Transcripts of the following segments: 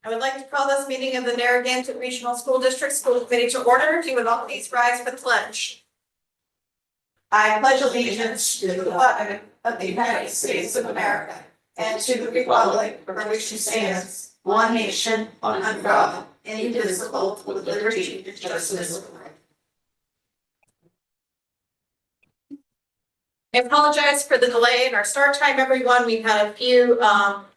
I would like to call this meeting of the Narragansett Regional School District School Committee to order. If you would all please rise for the pledge. I pledge allegiance to the flag of the United States of America and to the republic for which it stands, one nation, under God, indivisible, with liberty and justice for all. I apologize for the delay in our start time, everyone. We've had a few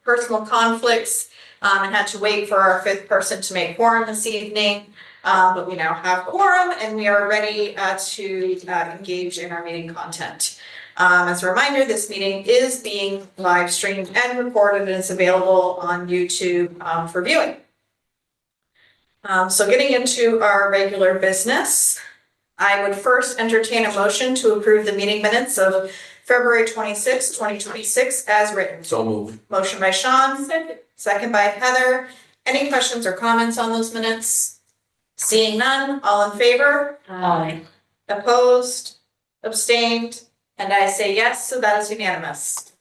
personal conflicts and had to wait for our fifth person to make quorum this evening. But we now have quorum and we are ready to engage in our meeting content. As a reminder, this meeting is being live streamed and recorded and is available on YouTube for viewing. So getting into our regular business, I would first entertain a motion to approve the meeting minutes of February 26, 2026 as written. So moved. Motion by Sean, second by Heather. Any questions or comments on those minutes? Seeing none, all in favor? Aye. Opposed? Abstained? And I say yes, so that is unanimous.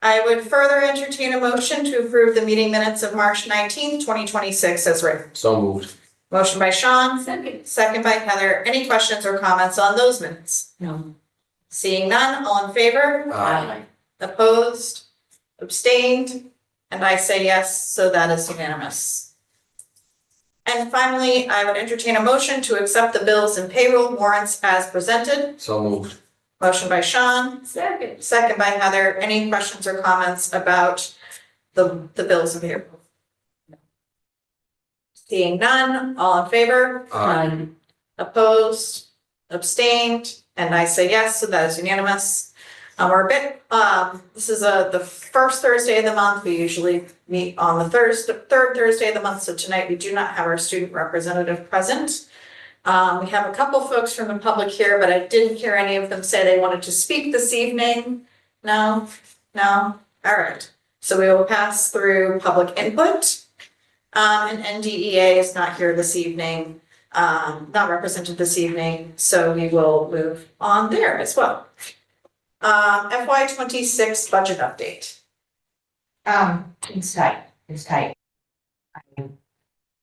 I would further entertain a motion to approve the meeting minutes of March 19, 2026 as written. So moved. Motion by Sean, Second. second by Heather. Any questions or comments on those minutes? No. Seeing none, all in favor? Aye. Opposed? Abstained? And I say yes, so that is unanimous. And finally, I would entertain a motion to accept the bills and payroll warrants as presented. So moved. Motion by Sean, Second. second by Heather. Any questions or comments about the bills and payroll? Seeing none, all in favor? Aye. Opposed, abstained, and I say yes, so that is unanimous. We're a bit, this is the first Thursday of the month. We usually meet on the third Thursday of the month, so tonight we do not have our student representative present. We have a couple folks from the public here, but I didn't hear any of them say they wanted to speak this evening. No? All right. So we will pass through public input. And NDEA is not here this evening, not represented this evening, so we will move on there as well. FY26 budget update. It's tight.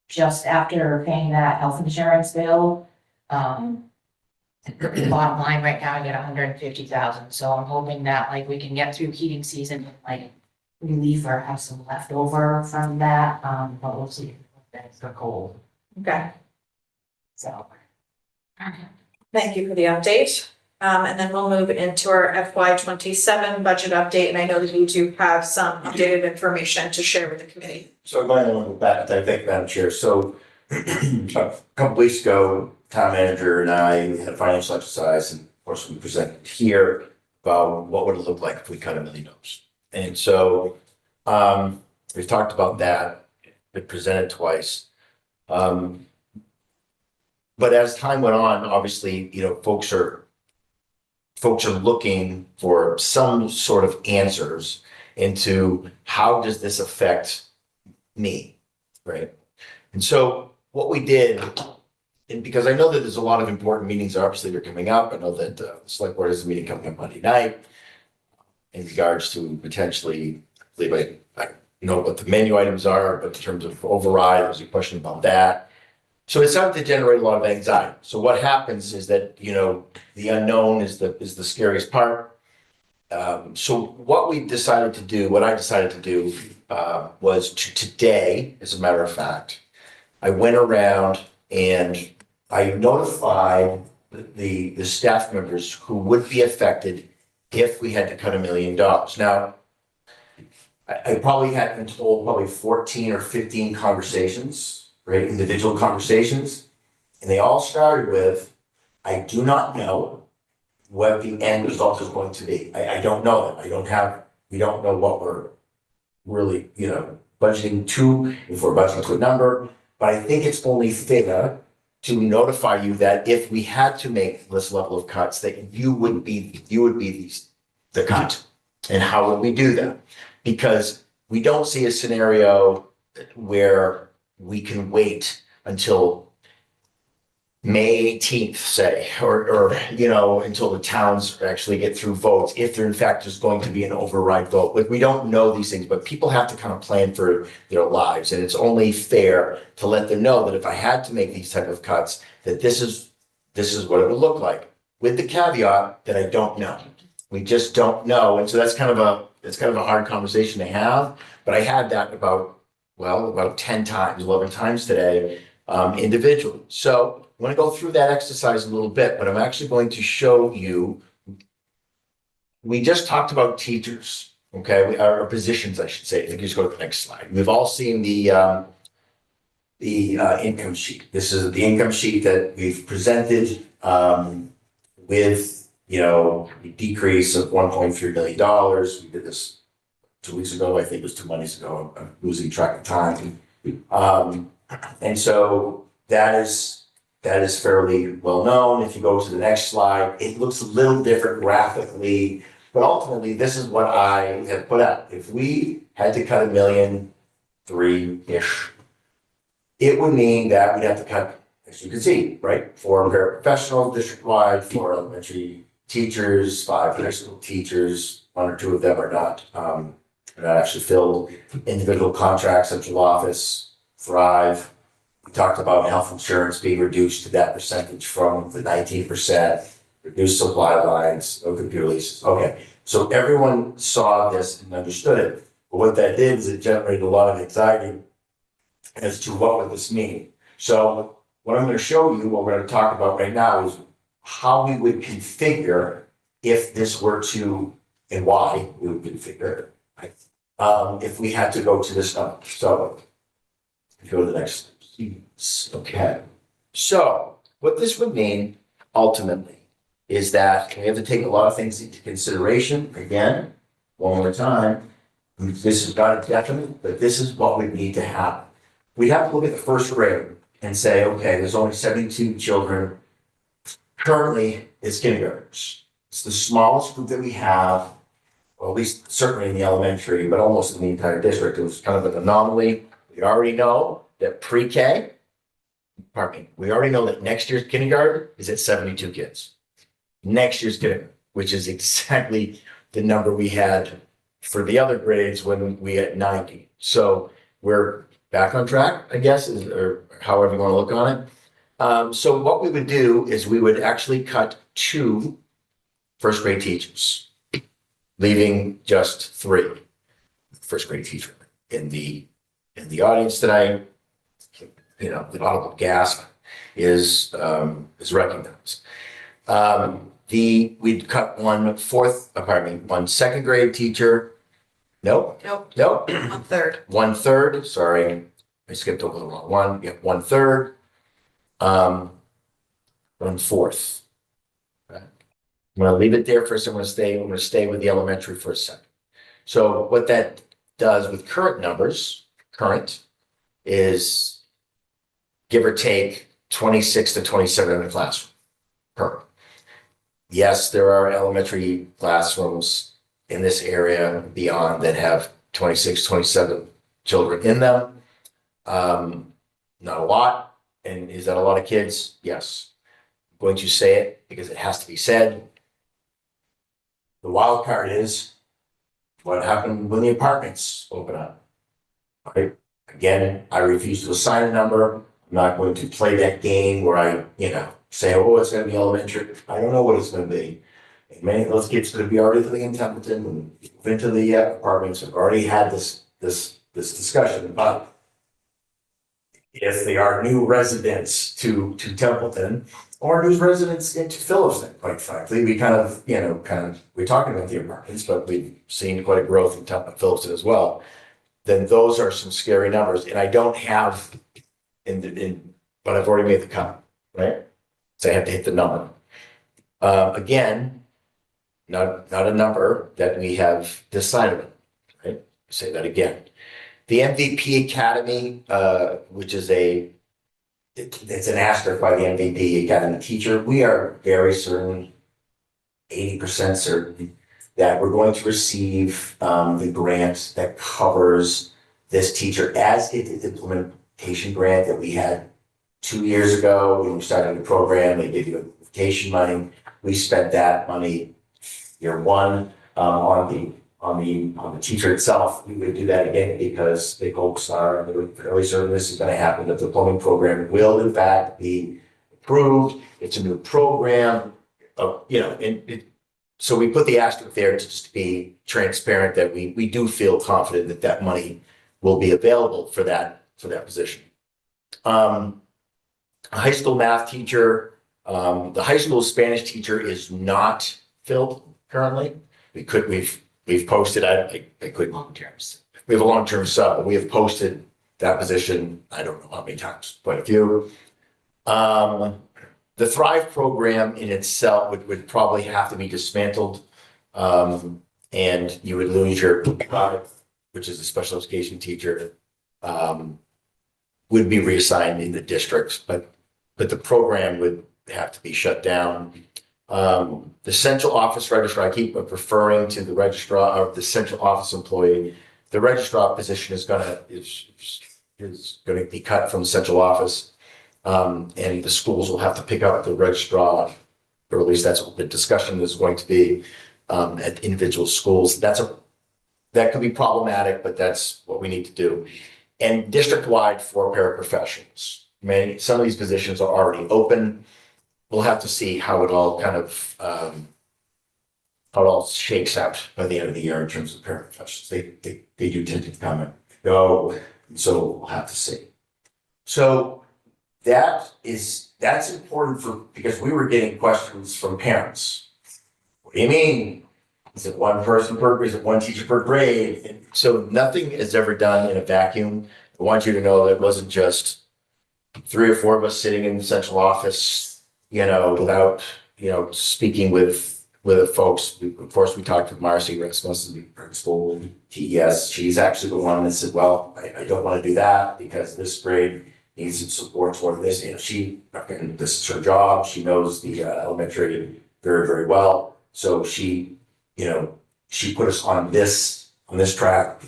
Just after paying that health insurance bill, the bottom line right now, I get 150,000, so I'm hoping that like we can get through heating season, with, like relief or have some leftover from that, but we'll see. That's the goal, Okay, so. thank you for the update. And then we'll move into our FY27 budget update, and I know that you do have some updated information to share with the committee. So going a little back, I think, Madam Chair, so a couple weeks ago, town manager and I had a financial exercise, and of course we presented here about what would it look like if we cut $1 million. And so we've talked about that, been presented twice. But as time went on, obviously, folks are looking for some sort of answers into how does this affect me, right? And so what we did, and because I know that there's a lot of important meetings obviously are coming up. I know that the select board has a meeting coming up Monday night in regards to potentially, I know what the menu items are, but in terms of override, there's a question about that. So it started to generate a lot of anxiety. So what happens is that, the unknown is the scariest part. So what I decided to do was today, as a matter of fact, I went around and I notified the staff members who would be affected if we had to cut $1 million. Now, I probably had been told probably 14 or 15 conversations, right? Individual conversations. And they all started with, I do not know what the end result is going to be. I don't know that. We don't know what we're really, budgeting to, if we're budgeting to a number. But I think it's only fair to notify you that if we had to make this level of cuts, that you would be the cut. And how would we do that? Because we don't see a scenario where we can wait until May 18th, say, or, until the towns actually get through votes, if there in fact is going to be an override vote. Like, we don't know these things, but people have to kind of plan for their lives. And it's only fair to let them know that if I had to make these type of cuts, that this is what it would look like, with the caveat that I don't know. We just don't know. And so that's kind of a hard conversation to have. But I had that about 10 times, 11 times today, individually. So I'm going to go through that exercise a little bit, but I'm actually going to show you. We just talked about teachers, okay? Our positions, I should say. If you just go to the next slide. We've all seen the income sheet. This is the income sheet that we've presented with, a decrease of $1.3 million. We did this 2 weeks ago. I think it was 2 Mondays ago. I'm losing track of time. And so that is fairly well known. If you go to the next slide, it looks a little different graphically, but ultimately this is what I have put out. If we had to cut $1.3 million-ish, it would mean that we'd have to cut, as you can see, right? 4 paraprofessionals district-wide, 4 elementary teachers, 5 high school teachers, 1 or 2 of them are not actually filled. Individual contracts, central office, Thrive. We talked about health insurance being reduced to that percentage from the 19%, reduced supply lines, no computer leases. Okay, so everyone saw this and understood it. But what that did is it generated a lot of anxiety as to what would this mean. So what I'm going to show you, what we're going to talk about right now, is how we would configure if this were to, and why we would configure it, right? If we had to go to this number. So go to the next. Okay. So what this would mean ultimately is that we have to take a lot of things into consideration. Again, one more time, this is not a definite, but this is what we need to have. We'd have to look at the first grade and say, okay, there's only 72 children. Currently, it's kindergartners. It's the smallest group that we have, or at least certainly in the elementary, but almost in the entire district. It was kind of an anomaly. We already know that we already know that next year's kindergarten is at 72 kids. Next year's kindergarten, which is exactly the number we had for the other grades when we had 90. So we're back on track, I guess, or however you want to look on it. So what we would do is we would actually cut 2 first grade teachers, leaving just 3 first grade teachers in the audience tonight. The audible gasp is recognized. We'd cut 1 second grade teacher. Nope. 1/3. 1/3. Sorry, I skipped over the wrong one. Yeah, 1/3. 1/4. Okay. I'm going to leave it there for a second. I'm going to stay with the elementary for a second. So what that does with current numbers, is give or take 26 to 27 in the classroom per. Yes, there are elementary classrooms in this area beyond that have 26, 27 children in them. Not a lot. And is that a lot of kids? Yes. I'm going to say it because it has to be said. The wild card is what happened when the apartments open up. Right? Again, I refuse to assign a number. I'm not going to play that game where I, say, oh, it's going to be elementary. I don't know what it's going to be. And many of those kids could be already living in Templeton and move into the apartments. Have already had this discussion about if they are new residents to Templeton or new residents into Phillipston, quite frankly. We we're talking about the apartments, but we've seen quite a growth in Phillipston as well. Then those are some scary numbers. And I don't have but I've already made the cut, right? So I have to hit the number. Again, not a number that we have decided, right? Say that again. The MVP Academy, which is it's an asterisk by the MVP Academy teacher. We are very certain, 80% certain, that we're going to receive the grant that covers this teacher as it is implementation grant that we had 2 years ago, when we started the program, they gave you vacation money. We spent that money year one, on the teacher itself. We would do that again because the hopes are, the early service is gonna happen, that the plumbing program will in fact be approved. It's a new program, so we put the asterisk there to just be transparent that we do feel confident that that money will be available for that position. A high school math teacher, the high school Spanish teacher is not filled currently. We've posted, I couldn't. Long terms. We have a long-term sub, but we have posted that position, I don't know how many times, quite a few. The Thrive program in itself would probably have to be dismantled. And you would lose your Thrive, which is a special education teacher, would be reassigned in the districts, but the program would have to be shut down. The central office registrar, I keep referring to the registrar or the central office employee. The registrar position is gonna be cut from the central office. And the schools will have to pick up the registrar, or at least that's what the discussion is going to be, at individual schools. That could be problematic, but that's what we need to do. And district-wide for paraprofessionals. Some of these positions are already open. We'll have to see how it all kind of, how it all shakes out by the end of the year in terms of paraprofessionals. They do tend to come and go, so we'll have to see. So that's important because we were getting questions from parents. What do you mean? Is it one teacher per grade? And so nothing is ever done in a vacuum. I want you to know that it wasn't just 3 or 4 of us sitting in the central office, without, speaking with the folks. Of course, we talked with Marcy Rasmussen, the principal, TES. She's actually the one that said, well, I don't want to do that because this grade needs some support toward this. And this is her job. She knows the elementary very, very well. So she put us on this track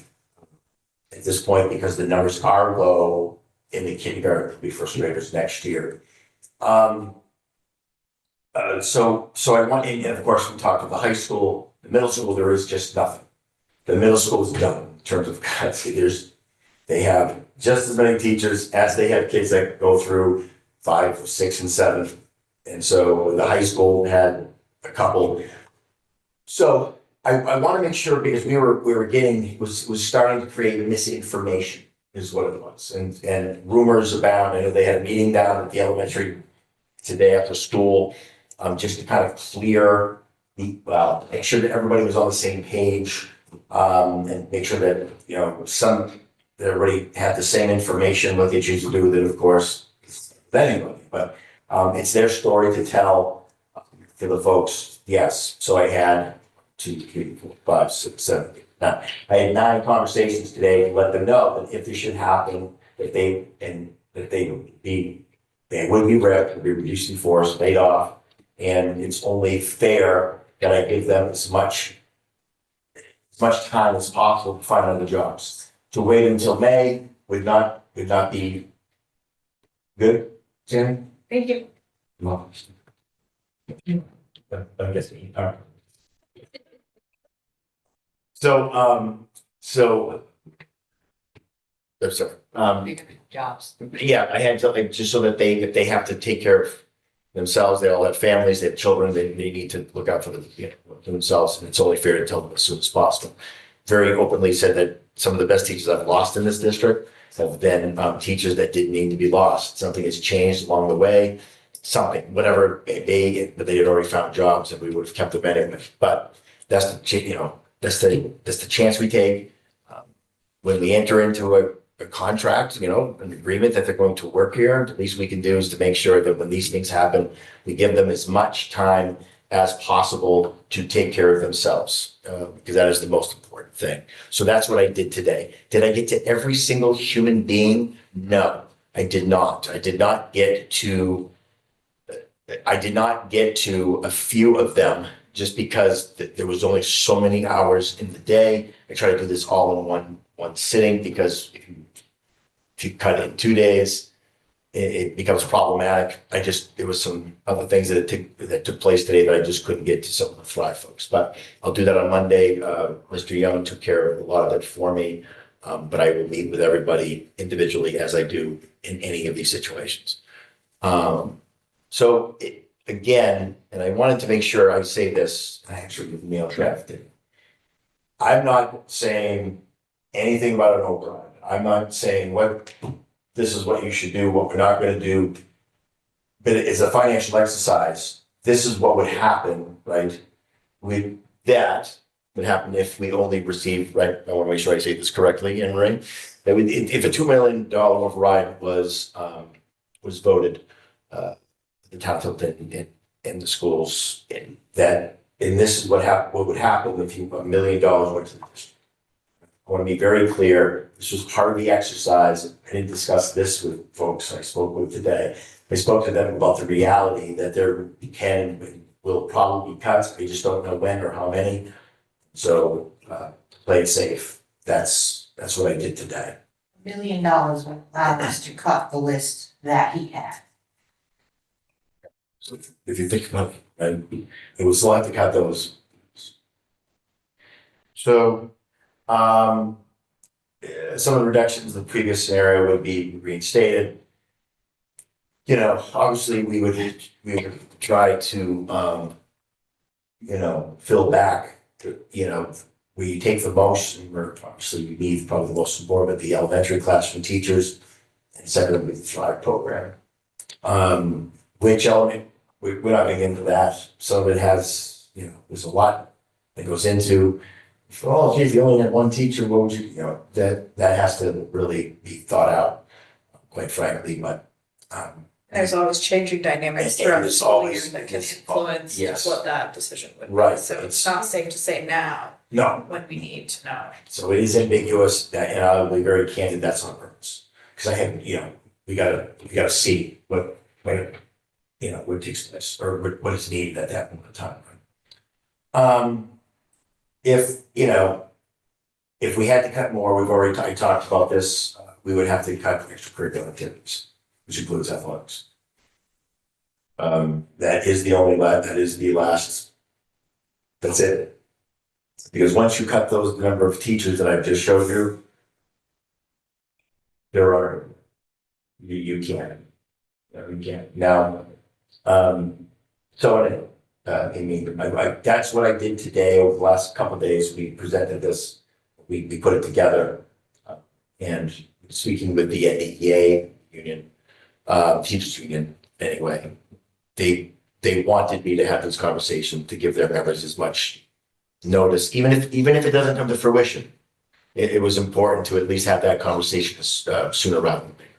at this point because the numbers are low in the kindergarten, be first graders next year. So I want, and of course, we talked about the high school, the middle school, there is just nothing. The middle school is done in terms of cuts. They have just as many teachers as they have kids that go through 5, 6, and 7. And so the high school had a couple. So I want to make sure because we were getting, was starting to create misinformation is what it was. And rumors abound. I know they had a meeting down at the elementary today after school, just to kind of clear make sure that everybody was on the same page, and make sure that, that everybody had the same information, what they choose to do with it, of course, with anybody. But it's their story to tell to the folks. Yes. So I had 2, 3, 4, 5, 6, 7, 8, 9. I had 9 conversations today to let them know that if this should happen, they would be ripped, be reduced in force, laid off, and it's only fair that I give them as much time as possible to find other jobs. To wait until May would not be good, Jen? Thank you. No. I'm guessing, all right. So, I'm sorry. Jobs. Yeah, I had to, just so that if they have to take care of themselves, they all have families, they have children, they need to look out for themselves, and it's only fair to tell them as soon as possible. Very openly said that some of the best teachers I've lost in this district have been teachers that didn't need to be lost. Something has changed along the way, whatever, but they had already found jobs and we would have kept them anyway. But that's the chance we take when we enter into a contract, an agreement that they're going to work here. The least we can do is to make sure that when these things happen, we give them as much time as possible to take care of themselves, because that is the most important thing. So that's what I did today. Did I get to every single human being? No, I did not. I did not get to a few of them just because there was only so many hours in the day. I try to do this all in one sitting because if you cut it in 2 days, it becomes problematic. There was some other things that took place today that I just couldn't get to some of the Thrive folks, but I'll do that on Monday. Mr. Young took care of a lot of it for me. But I will meet with everybody individually as I do in any of these situations. Again, and I wanted to make sure I say this, I actually mail drafted. I'm not saying anything about an override. I'm not saying this is what you should do, what we're not gonna do. But it's a financial exercise. This is what would happen, right? That would happen if we only receive, right, I want to make sure I say this correctly, Anne Marie. If a $2 million override was voted, the town of Tilton in the schools, and this is what would happen if $1 million went to the district. I want to be very clear, this was part of the exercise. I didn't discuss this with folks I spoke with today. I spoke to them about the reality that there will probably be cuts. We just don't know when or how many. So play it safe. That's what I did today. $1 million would allow us to cut the list that he had. So if you think about it, right, it was still have to cut those. So some of the reductions in the previous scenario would be reinstated. You know, obviously we would try to fill back. We take the most, and obviously we need probably the most important, the elementary classroom teachers, and second with the Thrive program. Which element, we're not getting into that. Some of it has, there's a lot that goes into, oh, geez, you only had one teacher, what would you, that has to really be thought out, quite frankly, but. There's always changing dynamics And throughout the there's school year always- that can influence Yes. what that decision would be. Right. So it's not safe to say now No, when we need to know. so it is ambiguous, and I'll be very candid, that's on purpose. Because I have, we gotta see what takes place, or what is needed at that moment in time. If we had to cut more, I talked about this, we would have to cut extracurricular activities, which includes athletics. That is the last, that's it. Because once you cut those number of teachers that I've just showed you, you can't. You can't. Now, that's what I did today over the last couple of days. We presented this, we put it together. And speaking with the NEA union, teachers union, anyway, they wanted me to have this conversation to give their members as much notice, even if it doesn't come to fruition. It was important to at least have that conversation sooner rather than later.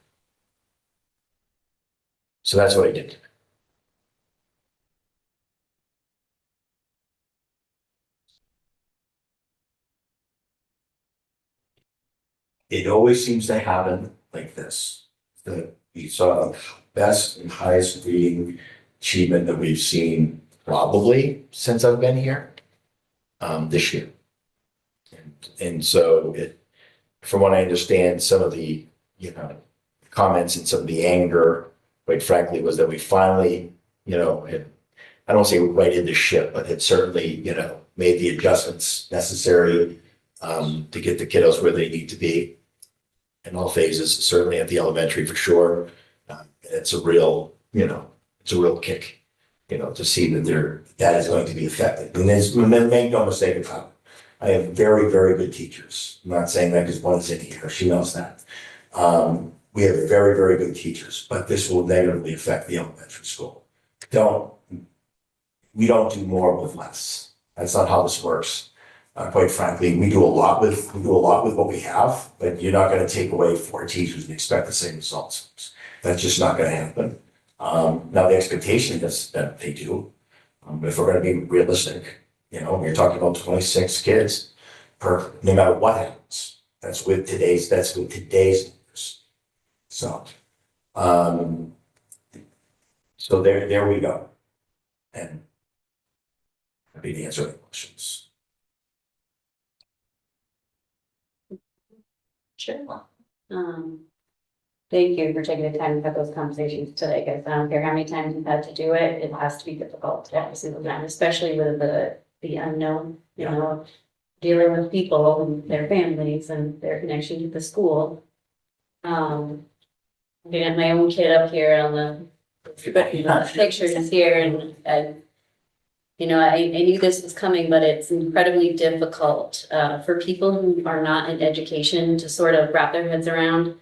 So that's what I did. It always seems to happen like this. You saw the best and highest reading achievement that we've seen probably since I've been here, this year. And so from what I understand, some of the, comments and some of the anger, quite frankly, was that we finally, had, I don't say righted the ship, but had certainly, made the adjustments necessary to get the kiddos where they need to be in all phases, certainly at the elementary for sure. It's a real, kick, to see that is going to be affected. And make no mistake about it. I have very, very good teachers. I'm not saying that because one's in here, she knows that. We have very, very good teachers, but this will negatively affect the elementary school. We don't do more with less. That's not how this works. Quite frankly, we do a lot with what we have, but you're not going to take away 4 teachers and expect the same results. That's just not going to happen. Now the expectation is that they do, but if we're going to be realistic, we're talking about 26 kids no matter what happens. That's with today's numbers. So, so there we go. And happy to answer any questions. Sure. Thank you for taking the time to have those conversations today, because I don't care how many times you've had to do it, it has to be difficult every single time, especially with the unknown, you know, dealing with people and their families and their connection to the school. Getting my own kid up here on the pictures here, and I knew this was coming, but it's incredibly difficult for people who are not in education to sort of wrap their heads around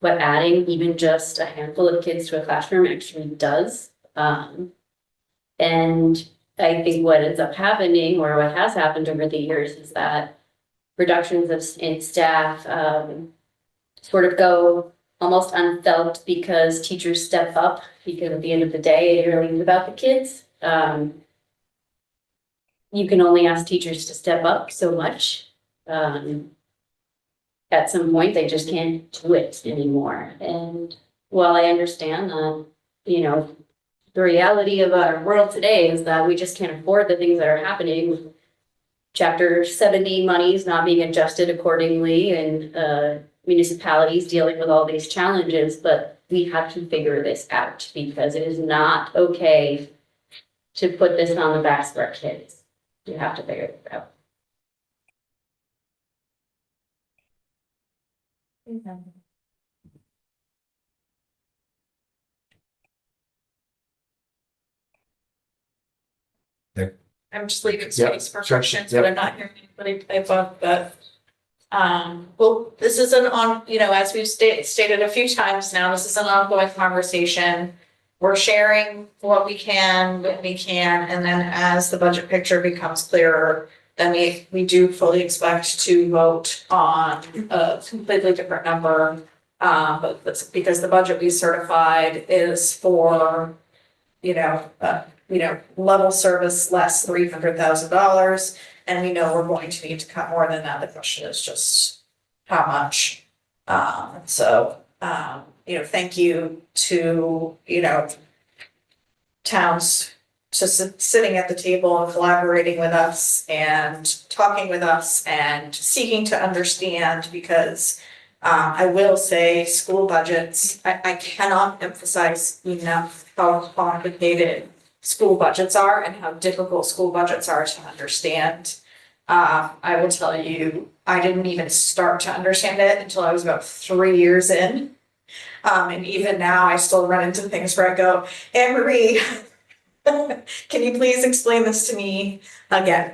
what adding even just a handful of kids to a classroom actually does. And I think what ends up happening, or what has happened over the years, is that reductions in staff sort of go almost unfelt because teachers step up, because at the end of the day, it really is about the kids. You can only ask teachers to step up so much. At some point, they just can't do it anymore. And while I understand that, the reality of our world today is that we just can't afford the things that are happening. Chapter 70 monies not being adjusted accordingly, and municipalities dealing with all these challenges, but we have to figure this out, because it is not okay to put this on the backs of our kids. You have to figure it out. I'm just leaving Yep, space for sure, questions, yep. but I'm not hearing anybody type up, but. Well, this is as we've stated a few times now, this is an ongoing conversation. We're sharing what we can, when we can, and then as the budget picture becomes clearer, then we do fully expect to vote on a completely different number. But that's because the budget we certified is for, level service less $300,000. And we know we're going to need to cut more than that. The question is just how much. Thank you to, towns just sitting at the table and collaborating with us and talking with us and seeking to understand, because I will say school budgets, I cannot emphasize enough how complicated school budgets are and how difficult school budgets are to understand. I will tell you, I didn't even start to understand it until I was about 3 years in. And even now I still run into things where I go, Anne Marie, can you please explain this to me again?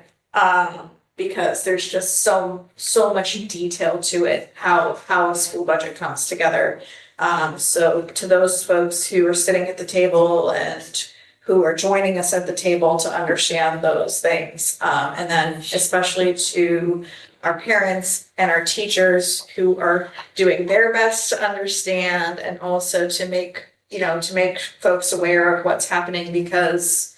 Because there's just so much detail to it, how a school budget comes together. So to those folks who are sitting at the table and who are joining us at the table to understand those things. And then especially to our parents and our teachers who are doing their best to understand, and also to make folks aware of what's happening, because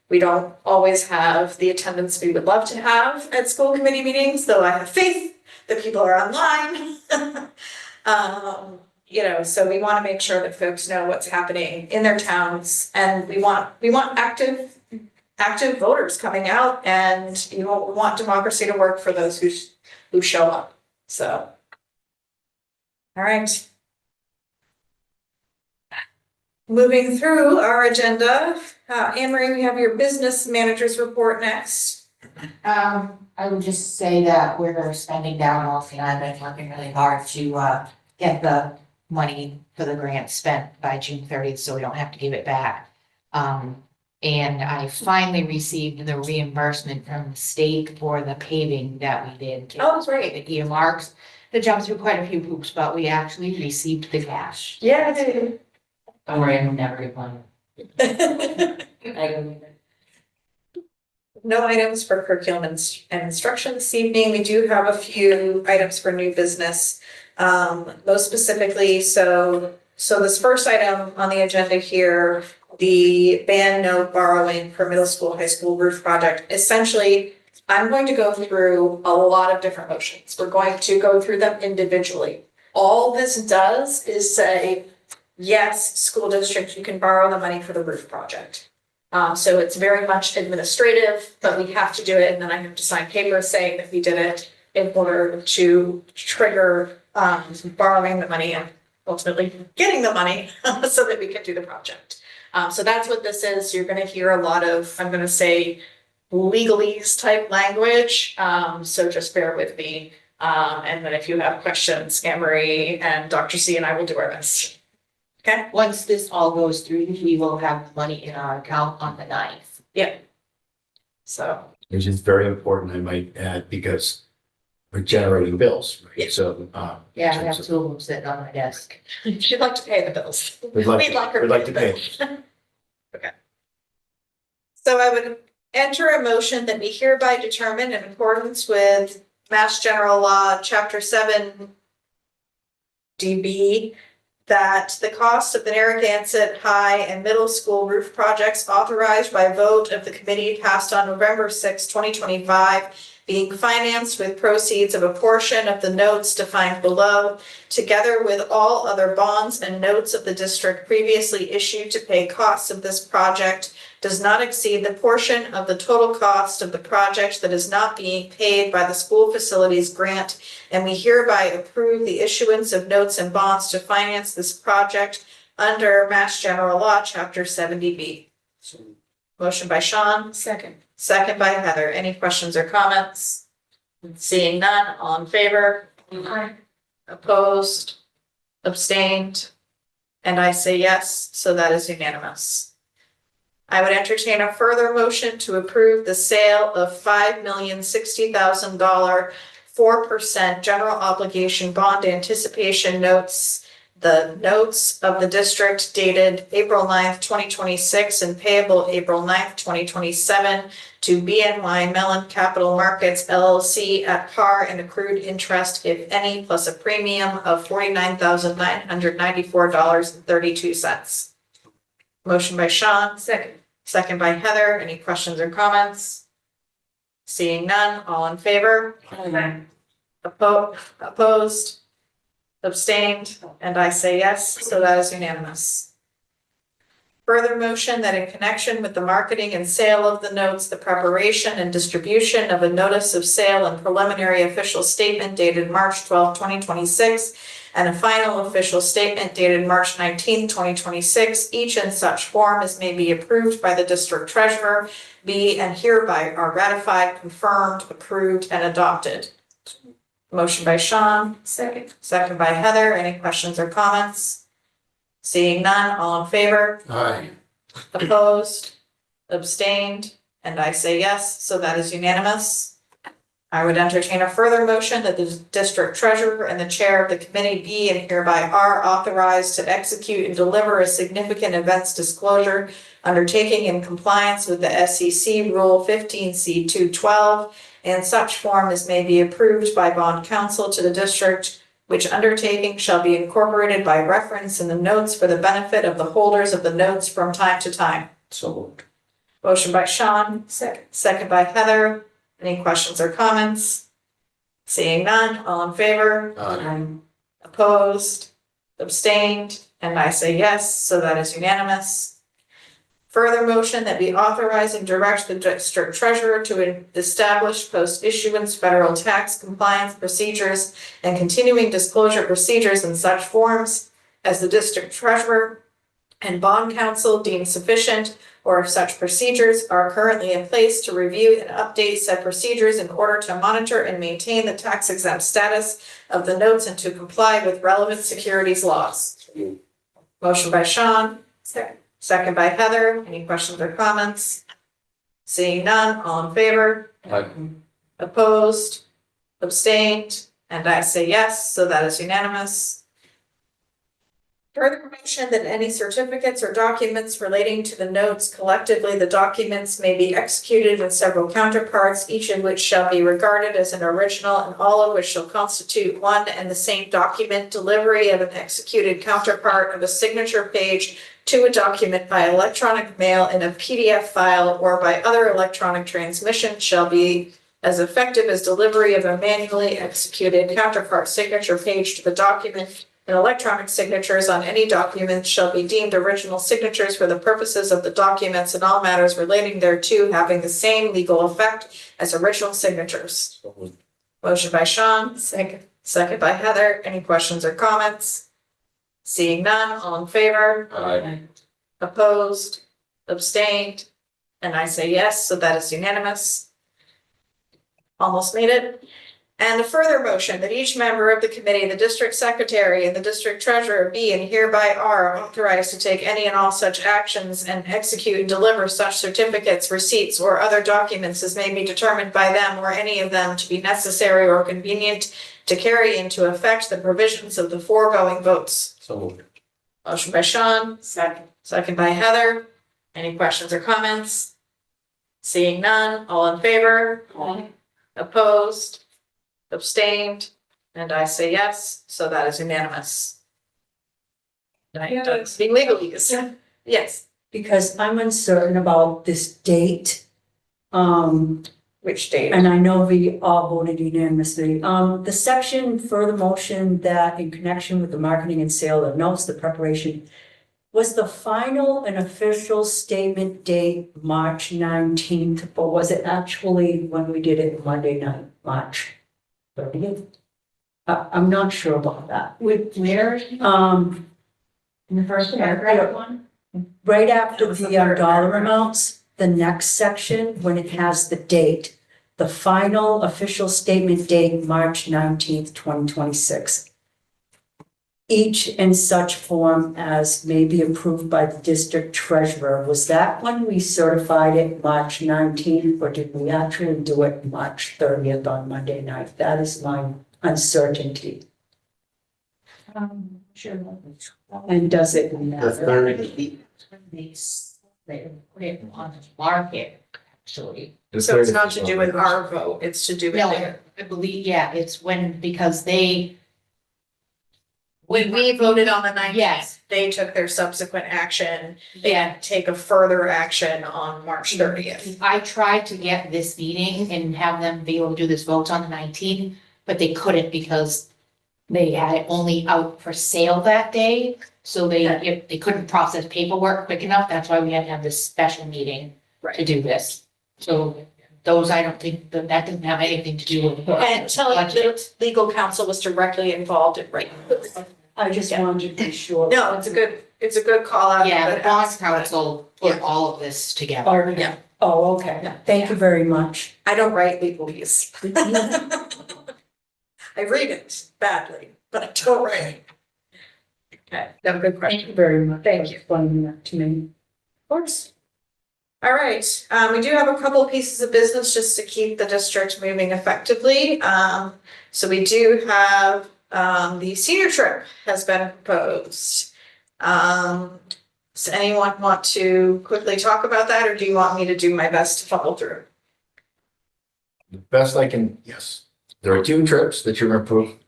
we don't always have the attendance we would love to have at school committee meetings, though I have faith that people are online. So we want to make sure that folks know what's happening in their towns, and we want active voters coming out, and we want democracy to work for those who show up. So, all right. Moving through our agenda, Anne Marie, we have your business manager's report next. I would just say that we're spending down all the I've been working really hard to get the money for the grant spent by June 30th, so we don't have to give it back. And I finally received the reimbursement from the state for the paving that we did. Oh, great. The earmarks, that jumped through quite a few hoops, but we actually received the cash. Yeah, I did. Don't worry, I'm never get one. No items for curriculum and instruction this evening. We do have a few items for new business. Most specifically, so this first item on the agenda here, the ban note borrowing for middle school, high school roof project. Essentially, I'm going to go through a lot of different motions. We're going to go through them individually. All this does is say, yes, school district, you can borrow the money for the roof project. So it's very much administrative, but we have to do it, and then I have to sign papers saying that we did it in order to trigger borrowing the money ultimately getting the money so that we can do the project. So that's what this is. You're gonna hear a lot of, I'm gonna say, legalese type language, so just bear with me. And then if you have questions, Anne Marie and Dr. C and I will do our best. Okay? Once this all goes through, we will have the money in our account on the 9th. So, Which is very important, I might add, because we're generating bills, Yeah. right? So, Yeah, I have 2 of them sitting on my desk. she'd like to pay the bills. we'd like, We'd like her we'd like to the pay. bills. Okay. So I would enter a motion that we hereby determine in accordance with Mass General Law, Chapter 7, DB, that the cost of the Narragansett High and Middle School roof projects authorized by vote of the committee passed on November 6, 2025, being financed with proceeds of a portion of the notes defined below, together with all other bonds and notes of the district previously issued to pay costs of this project, does not exceed the portion of the total cost of the project that is not being paid by the school facilities grant, and we hereby approve the issuance of notes and bonds to finance this project under Mass General Law, Chapter 70B. Motion by Sean. Second by Heather. Any questions or comments? Seeing none, all in favor? Opposed? Abstained? And I say yes, so that is unanimous. I would entertain a further motion to approve the sale of $5,060,000 4% general obligation bond anticipation notes. The notes of the district dated April 9th, 2026 and payable April 9th, 2027 to BNY Mellon Capital Markets LLC at par and accrued interest, if any, plus a premium of $49,994.32. Motion by Sean. Second by Heather. Any questions or comments? Seeing none, all in favor? Opposed? Abstained? And I say yes, so that is unanimous. Further motion that in connection with the marketing and sale of the notes, the preparation and distribution of a notice of sale and preliminary official statement dated March 12, 2026, and a final official statement dated March 19, 2026, each in such form as may be approved by the district treasurer, be and hereby are ratified, confirmed, approved, and adopted. Motion by Sean. Second by Heather. Any questions or comments? Seeing none, all in favor? Aye. Opposed? Abstained? And I say yes, so that is unanimous. I would entertain a further motion that the district treasurer and the chair of the committee be and hereby are authorized to execute and deliver a significant events disclosure undertaking in compliance with the SEC Rule 15C 212 in such form as may be approved by bond counsel to the district, which undertaking shall be incorporated by reference in the notes for the benefit of the holders of the notes from time to time. So moved. Motion by Sean. Second by Heather. Any questions or comments? Seeing none, all in favor? Aye. Opposed? Abstained? And I say yes, so that is unanimous. Further motion that we authorize and direct the district treasurer to establish post-issuance federal tax compliance procedures and continuing disclosure procedures in such forms as the district treasurer and bond counsel deem sufficient, or if such procedures are currently in place, to review and update said procedures in order to monitor and maintain the tax exempt status of the notes and to comply with relevant securities laws. Motion by Sean. Second by Heather. Any questions or comments? Seeing none, all in favor? Aye. Opposed? Abstained? And I say yes, so that is unanimous. Further motion that any certificates or documents relating to the notes, collectively the documents may be executed with several counterparts, each of which shall be regarded as an original and all of which shall constitute one and the same document. Delivery of an executed counterpart of a signature page to a document by electronic mail in a PDF file or by other electronic transmission shall be as effective as delivery of a manually executed counterpart signature page to the document. And electronic signatures on any document shall be deemed original signatures for the purposes of the documents and all matters relating thereto having the same legal effect as original signatures. So moved. Motion by Sean. Second by Heather. Any questions or comments? Seeing none, all in favor? Opposed, abstained, and I say yes, so that is unanimous. Almost made it. And a further motion that each member of the committee, the district secretary and the district treasurer be and hereby are authorized to take any and all such actions and execute and deliver such certificates, receipts, or other documents as may be determined by them or any of them to be necessary or convenient to carry into effect the provisions of the foregoing votes. So moved. Motion by Sean. Second by Heather. Any questions or comments? Seeing none, all in favor? Opposed? Abstained? And I say yes, so that is unanimous. Being legalese. Yes, Because I'm uncertain about this date. which date? And I know we all voted unanimously. The section for the motion that in connection with the marketing and sale of notes, the preparation, was the final and official statement date March 19th, or was it actually when we did it Monday night, March 30th? I'm not sure about that. Where, Um, in the first paragraph one? right after That was the the third dollar paragraph. amounts, the next section, when it has the date, the final official statement date, March 19th, 2026. Each in such form as may be approved by the district treasurer. Was that when we certified it March 19th, or did we actually do it March 30th on Monday night? That is my uncertainty. Sure. And does it The matter? third, They put it on the market, actually. So it's not to do with our vote, it's to do with No, their. I believe, yeah, it's when, because they, When we voted on the 19th, Yes. they took their subsequent action. They yeah, take a further action on March 30th. I tried to get this meeting and have them be able to do this vote on the 19th, but they couldn't because they had it only out for sale that day. So they couldn't process paperwork quick enough. That's why we had to have this special meeting to do this. So those, I don't think, that didn't have anything to do with. And telling that legal counsel was directly involved in writing. I just wanted to be sure. No, it's a good call out. Yeah, the good bond ask, but council put all of this together. Oh, Yeah. Oh, okay. Thank you very much. I don't write legalese. I read it badly, but I don't write it. Okay, no, good question. Thank you very much. Thank for you. explaining that to me. Of course. All right, we do have a couple of pieces of business just to keep the district moving effectively. So we do have, the senior trip has been proposed. Does anyone want to quickly talk about that, or do you want me to do my best to follow through? The best I can, yes. There are two trips that you're approved.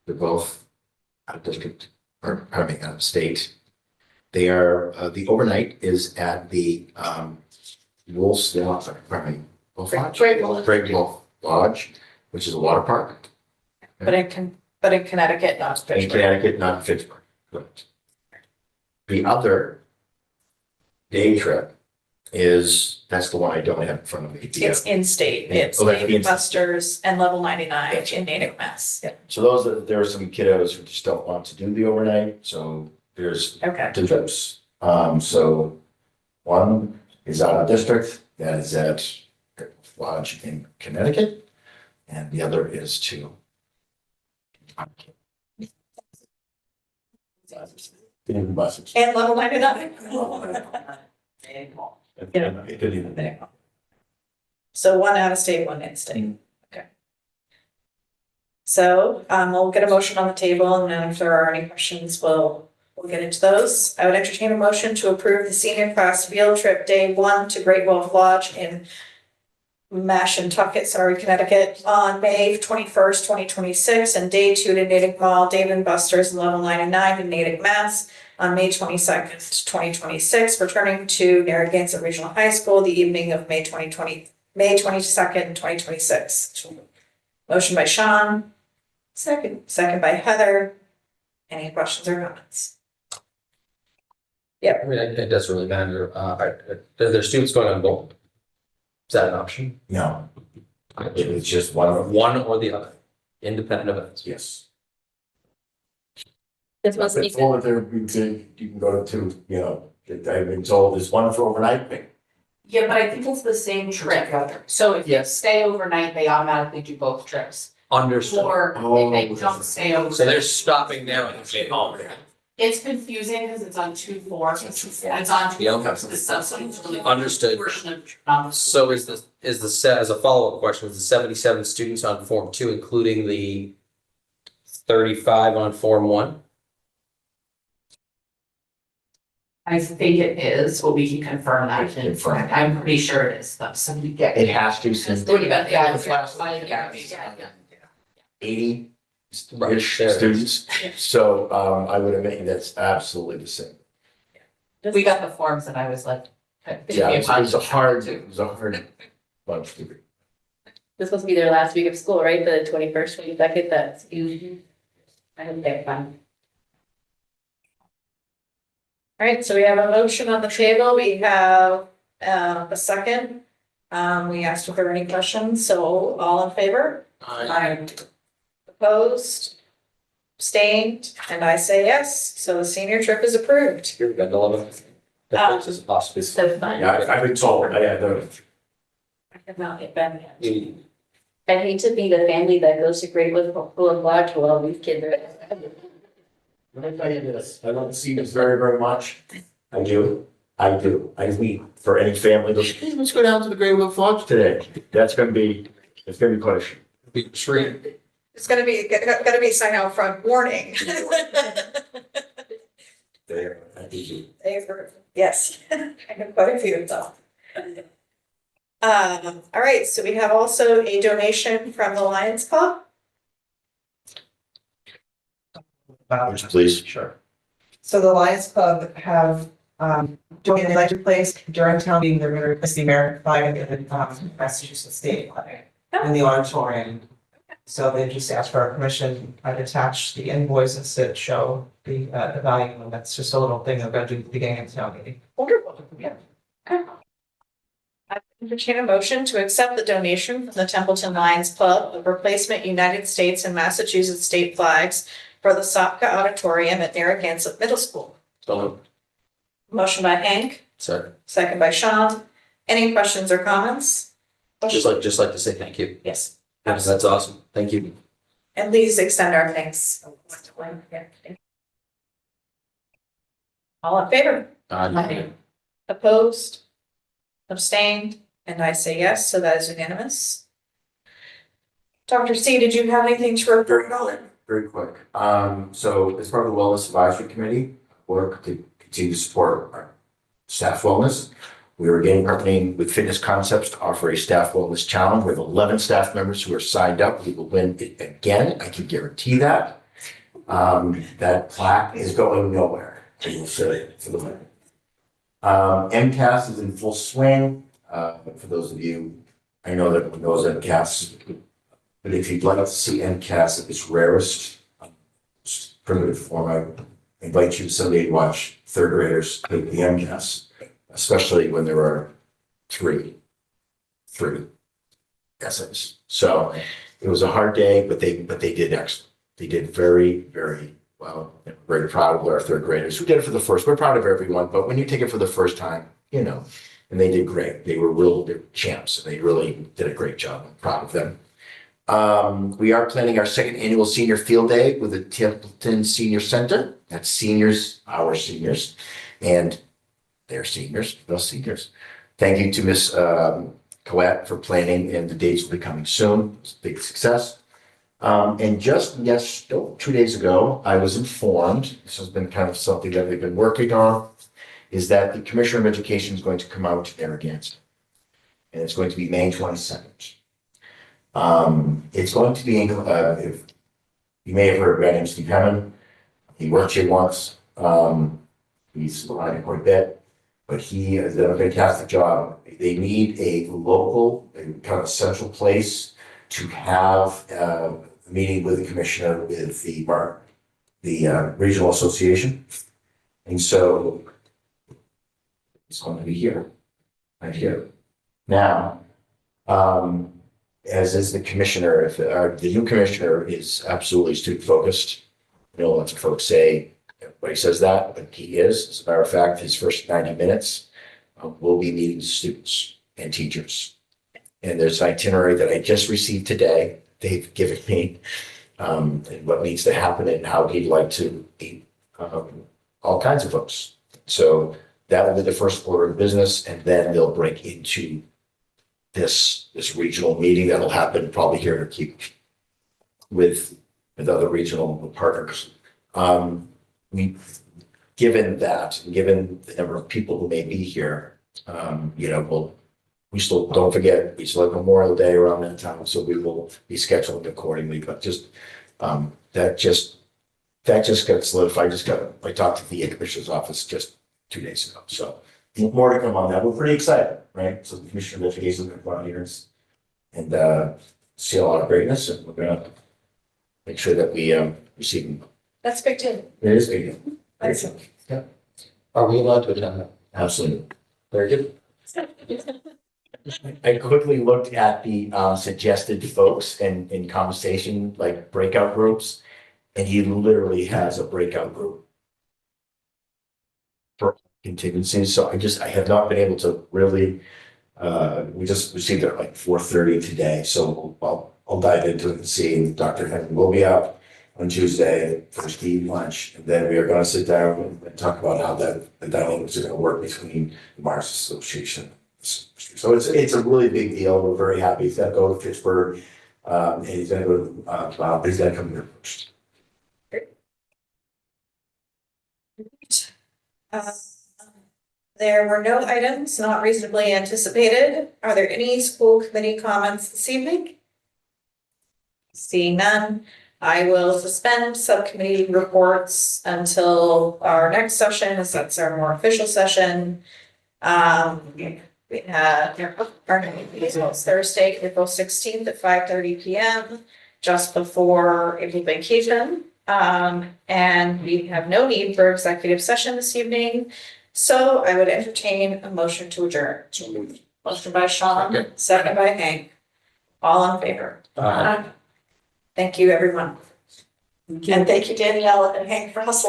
They're both out of district, or pardon me, out of state. They are, the overnight is at the, Wolf's, pardon me, Wolf Lodge? Great Wolf. Great Wolf Lodge, which is a water park But in Connecticut, not in Pittsburgh. Connecticut, not Pittsburgh. Correct. The other day trip is, that's the one I don't have in front of me. The, It's in-state, it's Oh, that's Dave and in-state. Buster's and Level 99 in Natick, Mass. So those are, there are some kiddos who just don't want to do the overnight, so there's Okay, two trips. So one is out of district, that is at Lodge in Connecticut, and the other is to in buses. and Level 99. It didn't even. So one out of state, one in state, okay. So, we'll get a motion on the table, and then if there are any questions, we'll get into those. I would entertain a motion to approve the senior class field trip day 1 to Great Wolf Lodge in Mashantucket, Connecticut, on May 21st, 2026, and day 2 to Natick Mall, Dave and Buster's, and Level 99 in Natick, Mass, on May 22nd, 2026, returning to Narragansett Regional High School the evening of May 22nd, 2026. Motion by Sean. Second by Heather. Any questions or comments? I mean, it doesn't really matter. Are there students going on both? Is that an option? No, it's just one of, One or the other, independent events. yes. This must be It's over there, you can go to, you know, I've been told there's one for overnight. Yeah, but I think it's the same trip. So if you stay overnight, they automatically do both trips. Understood. Or if they don't stay over. So they're stopping now and saying, oh, It's confusing because it's on two forms. It's on. Yeah. The substance really. Understood. Portion of. So is the set, as a follow-up question, is the 77 students on Form 2, including the 35 on Form 1? I think it is, but we can confirm that. Confirm. I'm pretty sure it is, though, so we get. It has to since. What about the Yeah, others? yeah. 80-ish Right, there. students, so, I would imagine that's absolutely the same. We got the forms and I was like. Yeah, it was a hard bunch to read. This must be their last week of school, right? The 21st, 22nd, that's usually. I hope they're fine. All right, so we have a motion on the table. We have a second. We asked if there were any questions, so all in favor? Aye. Opposed? Abstained? And I say yes, so the senior trip is approved. Here, got 11. That is possibly. So fun. Yeah, I've been told, I had I have not yet been yet. I hate to be the family that goes to Greatwood Pool and Lodge while all these kids are. Let me tell you this, I don't see this very, very much. I do. I mean, for any family, goes, hey, let's go down to the Great Wolf Lodge today. It's gonna be quite a shoot. Be tree. It's gonna be sign out front warning. There, I do. Yes, I have quite a few though. All right, so we have also a donation from the Lions Club. Please. Sure. So the Lions Club have donated electric place during town meeting, they're gonna replace the American flag and the Massachusetts state flag in the auditorium. So they just asked for our permission, I'd attach the invoices that show the value, and that's just a little thing they're gonna do at the beginning of the town meeting. Wonderful. Yeah. I entertain a motion to accept the donation from the Templeton Lions Club of replacement United States and Massachusetts state flags for the Sopka Auditorium at Narragansett Middle School. So, Motion by Hank, sorry. second by Sean. Any questions or comments? Just like to say thank you. Yes. That's awesome. Thank you. And please extend our thanks. Yeah, thank you. All in favor? Opposed? Abstained? And I say yes, so that is unanimous. Dr. C, did you have anything to report on? Very quick. So as part of the Wellness Advisory Committee, work to continue to support our staff wellness. We are again partnering with Fitness Concepts to offer a staff wellness challenge. We have 11 staff members who are signed up. We will win it again. I can guarantee that. That plaque is going nowhere. I will say it for the win. MCAS is in full swing. For those of you, I know that everyone knows MCAS. But if you'd like to see MCAS at its rarest, primitive form, I invite you someday to watch third graders take the MCAS, especially when there are three essays. So it was a hard day, but they did excellent. They did very, very well. I'm very proud of our third graders who did it for the first. We're proud of everyone, but when you take it for the first time, you know, and they did great. They were champs, and they really did a great job. I'm proud of them. We are planning our second annual senior field day with the Templeton Senior Center. That's seniors, our seniors, and their seniors, those seniors. Thank you to Ms. Coette for planning, and the dates will be coming soon. It's a big success. And just 2 days ago, I was informed, this has been kind of something that we've been working on, is that the Commissioner of Education is going to come out to Narragansett. And it's going to be May 22nd. It's going to be, if you may have heard of a guy named Steve Hammond. He worked here once. He's behind quite a bit, but he has done a fantastic job. They need a local, kind of central place to have a meeting with the commissioner, with the regional association. And so it's going to be here, right here. Now, as is the commissioner, if the new commissioner is absolutely student focused, know, lots of folks say, everybody says that, but he is. As a matter of fact, his first 90 minutes will be meeting students and teachers. And there's an itinerary that I just received today. They've given me and what needs to happen and how he'd like to meet all kinds of folks. So that will be the first order of business, and then they'll break into this regional meeting that'll happen probably here in Keep with other regional partners. Given that, given the number of people who may be here, we still, don't forget, we still have Memorial Day around that time, so we will be scheduling accordingly, but that just got solidified. I talked to the commissioner's office just 2 days ago, so more to come on that. We're pretty excited, right? So the commissioner of education is going to come out here and see a lot of greatness, and we're going to make sure that we receive them. That's big too. It is big. Excellent. Are we allowed to attend that? Absolutely. Very good. I quickly looked at the suggested folks and in conversation, like breakout groups, and he literally has a breakout group for contingencies. So I have not been able to really, we just received it at like 4:30 today. So I'll dive into it and see. And Dr. Henry will be out on Tuesday for Steve lunch, and then we are going to sit down and talk about how the dynamics are going to work between the Mars Association. So it's a really big deal. We're very happy. He's going to go to Pittsburgh, and he's going to go to he's going to come here first. There were no items not reasonably anticipated. Are there any school committee comments this evening? Seeing none, I will suspend subcommittee reports until our next session, as that's our more official session. We had our meeting was Thursday, April 16th at 5:30 p.m., just before April vacation. And we have no need for executive session this evening. So I would entertain a motion to adjourn. Motion by Sean, second by Hank. All in favor? Thank you, everyone. And thank you, Danielle and Hank, for hustling.